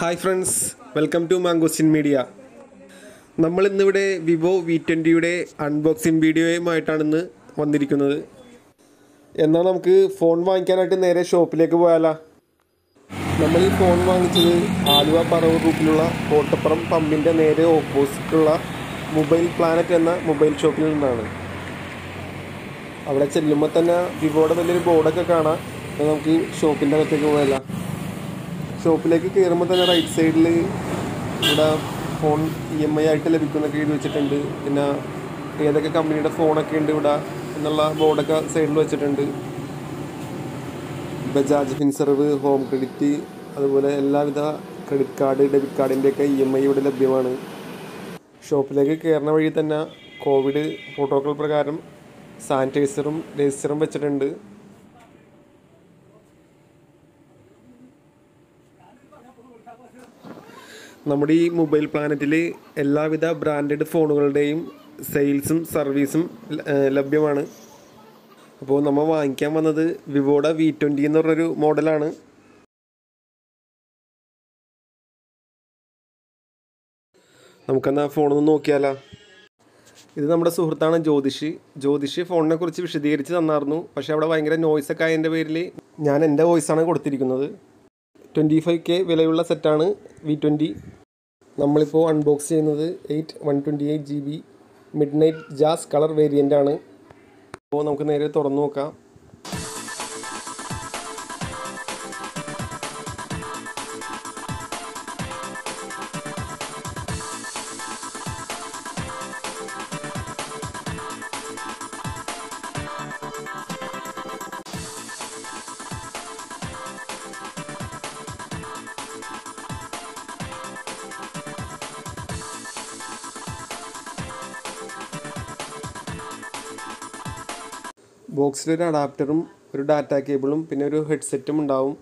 Hi friends, welcome to Mangostin Media. നമ്മൾ ഇന്നിവിടെ Vivo V20യുടെ unboxing വീഡിയോയുമായിട്ടാണ് ഇന്ന് വന്നിരിക്കുന്നത്. എന്നാൽ നമുക്ക് ഫോൺ വാങ്ങിക്കാനായിട്ട് നേരെ ഷോപ്പിലേക്ക് പോയാലോ. നമ്മൾ ഈ ഫോൺ വാങ്ങിച്ചത് ആലുവ പറവൂർ റൂട്ടിലുള്ള കോട്ടപ്പുറം പമ്പിൻ്റെ നേരെ ഓപ്പോസിറ്റുള്ള മൊബൈൽ പ്ലാനറ്റ് എന്ന മൊബൈൽ ഷോപ്പിൽ നിന്നാണ്. അവിടെ ചെല്ലുമ്പോൾ തന്നെ വിവോയുടെ വലിയൊരു ബോർഡൊക്കെ കാണാം. നമുക്ക് ഷോപ്പിൻ്റെ അകത്തേക്ക് പോയാലോ. ഷോപ്പിലേക്ക് കയറുമ്പോൾ തന്നെ റൈറ്റ് സൈഡിൽ ഇവിടെ ഫോൺ EMI ആയിട്ട് ലഭിക്കുന്നൊക്കെ എഴുതി വെച്ചിട്ടുണ്ട്. പിന്നെ ഏതൊക്കെ കമ്പനിയുടെ ഫോണൊക്കെ ഉണ്ട് ഇവിടെ എന്നുള്ള ബോർഡൊക്കെ സൈഡിൽ വെച്ചിട്ടുണ്ട്. ബജാജ് ഫിൻസർവ്, ഹോം ക്രെഡിറ്റ്, അതുപോലെ എല്ലാവിധ ക്രെഡിറ്റ് കാർഡ്, ഡെബിറ്റ് കാർഡിൻ്റെയൊക്കെ EMI ഇവിടെ ലഭ്യമാണ്. ഷോപ്പിലേക്ക് കയറുന്ന വഴി തന്നെ കോവിഡ് പ്രോട്ടോക്കോൾ പ്രകാരം സാനിറ്റൈസറും രജിസ്റ്ററും വെച്ചിട്ടുണ്ട്. നമ്മുടെ ഈ മൊബൈൽ പ്ലാനറ്റിൽ എല്ലാവിധ ബ്രാൻഡഡ് ഫോണുകളുടെയും സെയിൽസും സർവീസും ലഭ്യമാണ്. അപ്പോൾ നമ്മൾ വാങ്ങിക്കാൻ വന്നത് വിവോയുടെ V20 എന്ന് പറഞ്ഞൊരു മോഡലാണ്. നമുക്കെന്നാൽ ഫോണൊന്ന് നോക്കിയാലോ. ഇത് നമ്മുടെ സുഹൃത്താണ് ജ്യോതിഷ് ഫോണിനെ കുറിച്ച് വിശദീകരിച്ച് തന്നായിരുന്നു. പക്ഷേ അവിടെ ഭയങ്കര നോയ്സൊക്കെ ആയതിൻ്റെ പേരിൽ ഞാൻ എൻ്റെ വോയിസാണ് കൊടുത്തിരിക്കുന്നത്. 25K വിലയുള്ള സെറ്റാണ് V20. നമ്മളിപ്പോൾ അൺബോക്സ് ചെയ്യുന്നത് 128GB mid night jazz colour variant ആണ്. അപ്പോൾ നമുക്ക് നേരെ തുറന്നു നോക്കാം. ബോക്സിലൊരു അഡാപ്റ്ററും ഒരു ഡാറ്റ കേബിളും പിന്നെ ഒരു ഹെഡ്സെറ്റും ഉണ്ടാവും.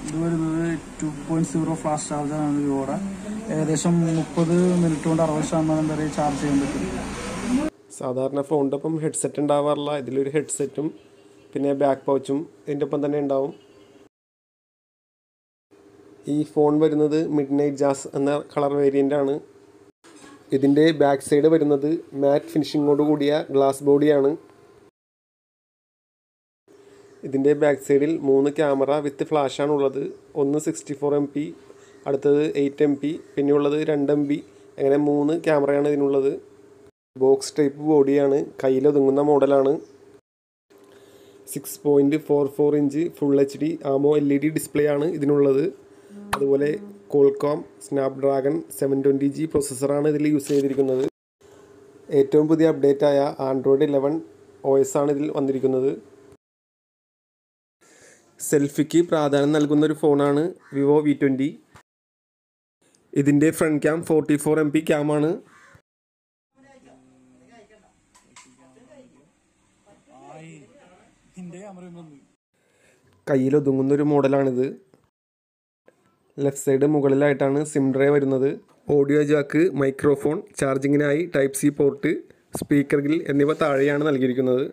ഇത് വരുന്നത് 2.0 ഫ്ലാഷ് ചാർജറാണ് വിവോയുടെ. ഏകദേശം 30 മിനിറ്റ് കൊണ്ട് 60% വരെ ചാർജ് ചെയ്യാൻ പറ്റും. സാധാരണ ഫോണിൻ്റെ ഒപ്പം ഹെഡ്സെറ്റ് ഉണ്ടാവാറില്ല. ഇതിലൊരു ഹെഡ്സെറ്റും പിന്നെ ബാക്ക് പൗച്ചും ഇതിൻ്റെ ഒപ്പം തന്നെ ഉണ്ടാവും. ഈ ഫോൺ വരുന്നത് മിഡ് നൈറ്റ് ജാസ് എന്ന കളർ വേരിയൻ്റ് ആണ്. ഇതിൻ്റെ ബാക്ക് സൈഡ് വരുന്നത് മാറ്റ് ഫിനിഷിങ്ങോട് കൂടിയ ഗ്ലാസ് ബോഡിയാണ്. ഇതിൻ്റെ ബാക്ക് സൈഡിൽ 3 ക്യാമറ വിത്ത് ഫ്ലാഷാണ് ഉള്ളത്. ഒന്ന് 64MP, അടുത്തത് 8MP, പിന്നെയുള്ളത് 2MP. അങ്ങനെ 3 ക്യാമറയാണ് ഇതിനുള്ളത്. ബോക്സ് ടൈപ്പ് ബോഡിയാണ്, കയ്യിലൊതുങ്ങുന്ന മോഡലാണ്. 6.44 inch full HD AMO LED display ആണ് ഇതിനുള്ളത്. അതുപോലെ കോൾകോം സ്നാപ്ഡ്രാഗൺ 720G പ്രോസസ്സറാണ് ഇതിൽ യൂസ് ചെയ്തിരിക്കുന്നത്. ഏറ്റവും പുതിയ അപ്ഡേറ്റായ ആൻഡ്രോയിഡ് 11 OS ആണ് ഇതിൽ വന്നിരിക്കുന്നത്. സെൽഫിക്ക് പ്രാധാന്യം നൽകുന്ന ഒരു ഫോണാണ് വിവോ V20. ഇതിൻ്റെ ഫ്രണ്ട് ക്യാം 44MP ക്യാമാണ്. കയ്യിലൊതുങ്ങുന്നൊരു മോഡലാണിത്. ലെഫ്റ്റ് സൈഡ് മുകളിലായിട്ടാണ് സിം ഡ്രൈവ് വരുന്നത്. ഓഡിയോ ജാക്ക്, മൈക്രോഫോൺ, ചാർജിങ്ങിനായി Type C port, speaker grill എന്നിവ താഴെയാണ് നൽകിയിരിക്കുന്നത്.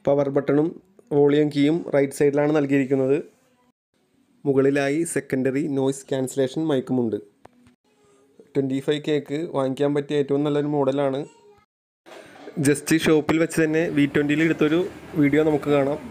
പവർ ബട്ടണും വോളിയം കീയും റൈറ്റ് സൈഡിലാണ് നൽകിയിരിക്കുന്നത്. മുകളിലായി സെക്കൻഡറി നോയ്സ് ക്യാൻസലേഷൻ മൈക്കുമുണ്ട്. 25Kക്ക് വാങ്ങിക്കാൻ പറ്റിയ ഏറ്റവും നല്ലൊരു മോഡലാണ്. ജസ്റ്റ് ഷോപ്പിൽ വെച്ച് തന്നെ V20യിൽ എടുത്തൊരു വീഡിയോ നമുക്ക് കാണാം.